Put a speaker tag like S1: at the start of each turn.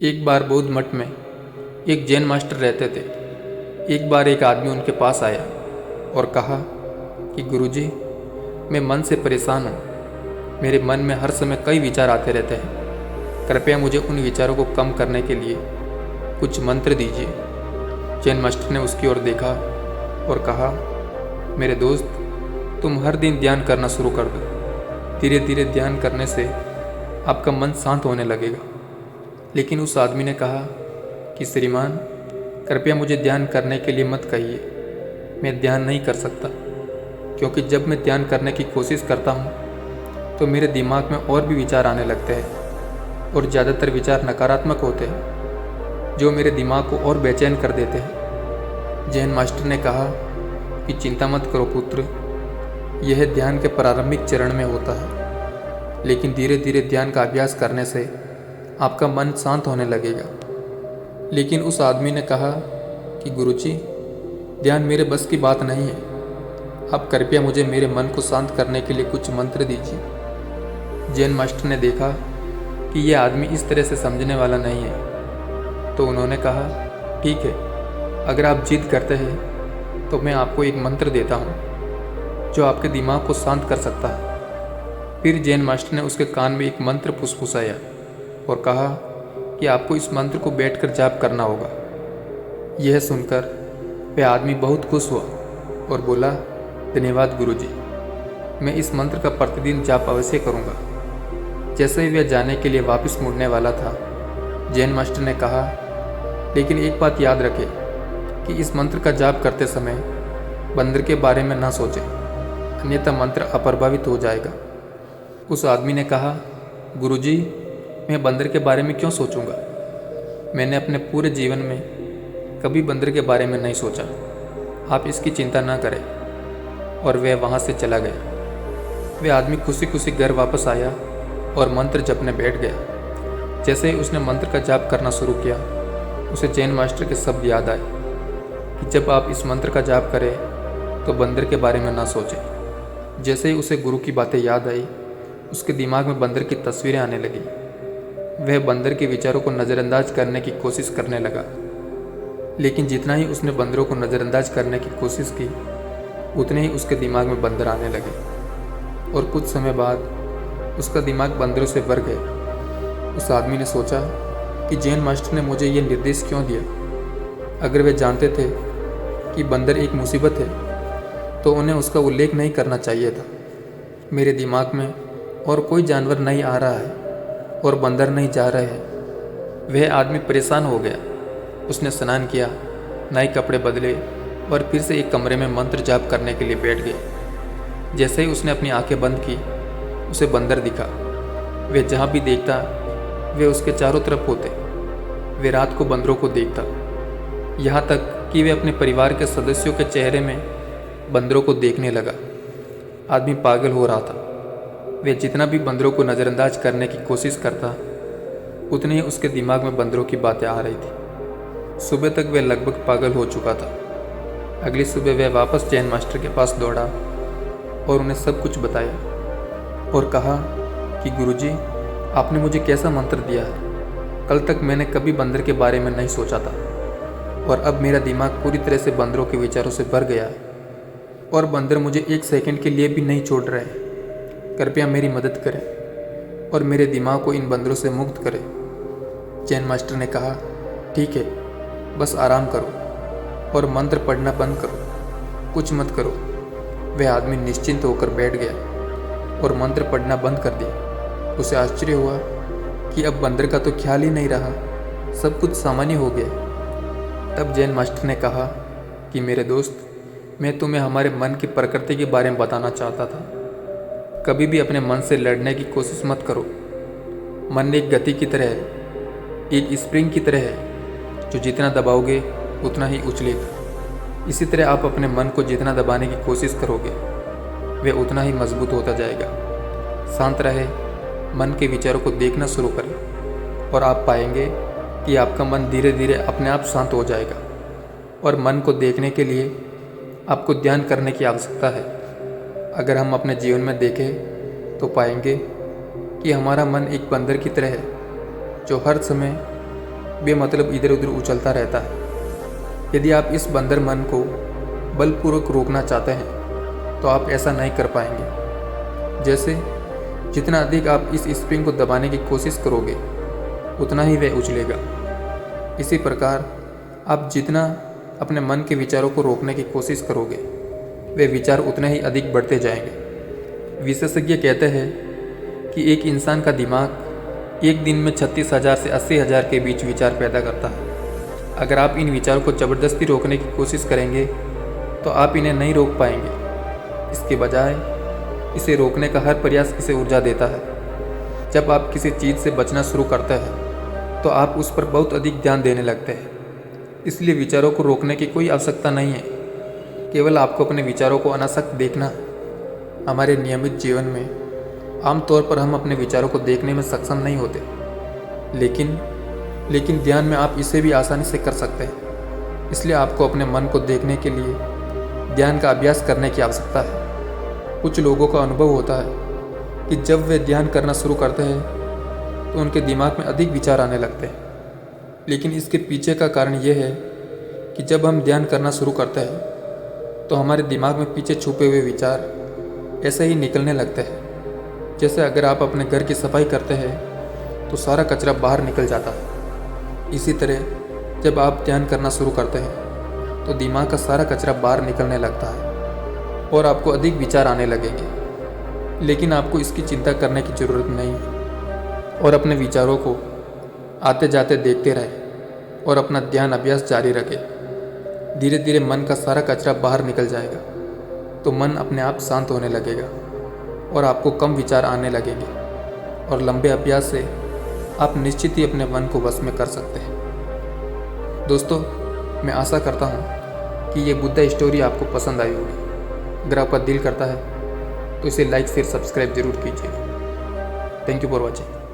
S1: एक बार बौद्ध मठ में एक जैन मास्टर रहते थे। एक बार एक आदमी उनके पास आया और कहा कि गुरुजी, मैं मन से परेशान हूँ। मेरे मन में हर समय कई विचार आते रहते हैं। कृपया मुझे उन विचारों को कम करने के लिए कुछ मंत्र दीजिए। जैन मास्टर ने उसकी ओर देखा और कहा, मेरे दोस्त, तुम हर दिन ध्यान करना शुरू कर दो। धीरे धीरे ध्यान करने से आपका मन शांत होने लगेगा। लेकिन उस आदमी ने कहा कि श्रीमान, कृपया मुझे ध्यान करने के लिए मत कहिए। मैं ध्यान नहीं कर सकता, क्योंकि जब मैं ध्यान करने की कोशिश करता हूँ तो मेरे दिमाग में और भी विचार आने लगते हैं और ज़्यादातर विचार नकारात्मक होते हैं जो मेरे दिमाग को और बेचैन कर देते हैं। जैन मास्टर ने कहा कि चिंता मत करो पुत्र, यह ध्यान के प्रारंभिक चरण में होता है, लेकिन धीरे धीरे ध्यान का अभ्यास करने से आपका मन शांत होने लगेगा। लेकिन उस आदमी ने कहा कि गुरुजी, ध्यान मेरे बस की बात नहीं है। आप कृपया मुझे मेरे मन को शांत करने के लिए कुछ मंत्र दीजिए। जैन मास्टर ने देखा कि यह आदमी इस तरह से समझने वाला नहीं है, तो उन्होंने कहा, ठीक है, अगर आप जिद करते हैं तो मैं आपको एक मंत्र देता हूँ जो आपके दिमाग को शांत कर सकता है। फिर जैन मास्टर ने उसके कान में एक मंत्र फुसफुसाया और कहा कि आपको इस मंत्र को बैठकर जाप करना होगा। यह सुनकर वह आदमी बहुत खुश हुआ और बोला, धन्यवाद गुरुजी, मैं इस मंत्र का प्रतिदिन जाप अवश्य करूंगा। जैसे ही वह जाने के लिए वापस मुड़ने वाला था, जैन मास्टर ने कहा, लेकिन एक बात याद रखें कि इस मंत्र का जाप करते समय बंदर के बारे में ना सोचें, अन्यथा मंत्र अप्रभावित हो जाएगा। उस आदमी ने कहा, गुरुजी, मैं बंदर के बारे में क्यों सोचूंगा? मैंने अपने पूरे जीवन में कभी बंदर के बारे में नहीं सोचा। आप इसकी चिंता ना करें। और वह वहाँ से चला गया। वह आदमी खुशी खुशी घर वापस आया और मंत्र जपने बैठ गया। जैसे ही उसने मंत्र का जाप करना शुरू किया, उसे जैन मास्टर के शब्द याद आए कि जब आप इस मंत्र का जाप करें तो बंदर के बारे में ना सोचें। जैसे ही उसे गुरु की बातें याद आई, उसके दिमाग में बंदर की तस्वीरें आने लगी। वह बंदर के विचारों को नज़रअंदाज करने की कोशिश करने लगा। लेकिन जितना ही उसने बंदरों को नज़रअंदाज करने की कोशिश की, उतने ही उसके दिमाग में बंदर आने लगे और कुछ समय बाद उसका दिमाग बंदरों से भर गया। उस आदमी ने सोचा कि जैन मास्टर ने मुझे यह निर्देश क्यों दिया? अगर वे जानते थे कि बंदर एक मुसीबत है तो उन्हें उसका उल्लेख नहीं करना चाहिए था। मेरे दिमाग में और कोई जानवर नहीं आ रहा है और बंदर नहीं जा रहे हैं। वह आदमी परेशान हो गया। उसने स्नान किया, नए कपड़े बदले और फिर से एक कमरे में मंत्र जाप करने के लिए बैठ गया। जैसे ही उसने अपनी आंखें बंद की, उसे बंदर दिखा। वह जहाँ भी देखता, वे उसके चारों तरफ होते। वे रात को बंदरों को देखता, यहाँ तक कि वे अपने परिवार के सदस्यों के चेहरे में बंदरों को देखने लगा। आदमी पागल हो रहा था। वह जितना भी बंदरों को नज़रअंदाज करने की कोशिश करता, उतनी ही उसके दिमाग में बंदरों की बातें आ रही थी। सुबह तक वह लगभग पागल हो चुका था। अगली सुबह वह वापस जैन मास्टर के पास दौड़ा और उन्हें सब कुछ बताया और कहा कि गुरुजी, आपने मुझे कैसा मंत्र दिया है? कल तक मैंने कभी बंदर के बारे में नहीं सोचा था और अब मेरा दिमाग पूरी तरह से बंदरों के विचारों से भर गया है और बंदर मुझे एक सेकंड के लिए भी नहीं छोड़ रहे हैं। कृपया मेरी मदद करें और मेरे दिमाग को इन बंदरों से मुक्त करें। जैन मास्टर ने कहा, ठीक है, बस आराम करो और मंत्र पढ़ना बंद करो, कुछ मत करो। वह आदमी निश्चिंत होकर बैठ गया और मंत्र पढ़ना बंद कर दिया। उसे आश्चर्य हुआ कि अब बंदर का तो ख्याल ही नहीं रहा, सब कुछ सामान्य हो गया। तब जैन मास्टर ने कहा कि मेरे दोस्त, मैं तुम्हें हमारे मन की प्रकृति के बारे में बताना चाहता था। कभी भी अपने मन से लड़ने की कोशिश मत करो। मन एक गति की तरह है, एक स्प्रिंग की तरह है जो जितना दबाओगे उतना ही उछलेगा। इसी तरह आप अपने मन को जितना दबाने की कोशिश करोगे, वह उतना ही मजबूत होता जाएगा। शांत रहे, मन के विचारों को देखना शुरू करें और आप पाएंगे कि आपका मन धीरे धीरे अपने आप शांत हो जाएगा। और मन को देखने के लिए आपको ध्यान करने की आवश्यकता है। अगर हम अपने जीवन में देखें तो पाएंगे कि हमारा मन एक बंदर की तरह है जो हर समय बेमतलब इधर उधर उछलता रहता है। यदि आप इस बंदर मन को बलपूर्वक रोकना चाहते हैं तो आप ऐसा नहीं कर पाएंगे। जैसे जितना अधिक आप इस स्प्रिंग को दबाने की कोशिश करोगे उतना ही वह उछलेगा। इसी प्रकार आप जितना अपने मन के विचारों को रोकने की कोशिश करोगे वे विचार उतने ही अधिक बढ़ते जाएंगे। विशेषज्ञ कहते हैं कि एक इंसान का दिमाग एक दिन में 36,000 से 80,000 के बीच विचार पैदा करता है। अगर आप इन विचारों को ज़बरदस्ती रोकने की कोशिश करेंगे तो आप इन्हें नहीं रोक पाएंगे। इसके बजाय इसे रोकने का हर प्रयास इसे ऊर्जा देता है। जब आप किसी चीज़ से बचना शुरू करते हैं तो आप उस पर बहुत अधिक ध्यान देने लगते हैं। इसलिए विचारों को रोकने की कोई आवश्यकता नहीं है, केवल आपको अपने विचारों को अनासक्त देखना है। हमारे नियमित जीवन में आमतौर पर हम अपने विचारों को देखने में सक्षम नहीं होते, लेकिन ध्यान में आप इसे भी आसानी से कर सकते हैं। इसलिए आपको अपने मन को देखने के लिए ध्यान का अभ्यास करने की आवश्यकता है। कुछ लोगों का अनुभव होता है कि जब वे ध्यान करना शुरू करते हैं तो उनके दिमाग में अधिक विचार आने लगते हैं। लेकिन इसके पीछे का कारण यह है कि जब हम ध्यान करना शुरू करते हैं तो हमारे दिमाग में पीछे छुपे हुए विचार ऐसे ही निकलने लगते हैं। जैसे अगर आप अपने घर की सफाई करते हैं तो सारा कचरा बाहर निकल जाता है। इसी तरह जब आप ध्यान करना शुरू करते हैं तो दिमाग का सारा कचरा बाहर निकलने लगता है और आपको अधिक विचार आने लगेंगे। लेकिन आपको इसकी चिंता करने की ज़रूरत नहीं है और अपने विचारों को आते जाते देखते रहें और अपना ध्यान अभ्यास जारी रखें। धीरे धीरे मन का सारा कचरा बाहर निकल जाएगा तो मन अपने आप शांत होने लगेगा और आपको कम विचार आने लगेंगे और लंबे अभ्यास से आप निश्चित ही अपने मन को वश में कर सकते हैं। दोस्तों, मैं आशा करता हूँ कि ये बुद्धा स्टोरी आपको पसंद आई होगी। अगर आपका दिल करता है तो इसे लाइक शेयर सब्सक्राइब जरूर कीजिए। Thank you for watching.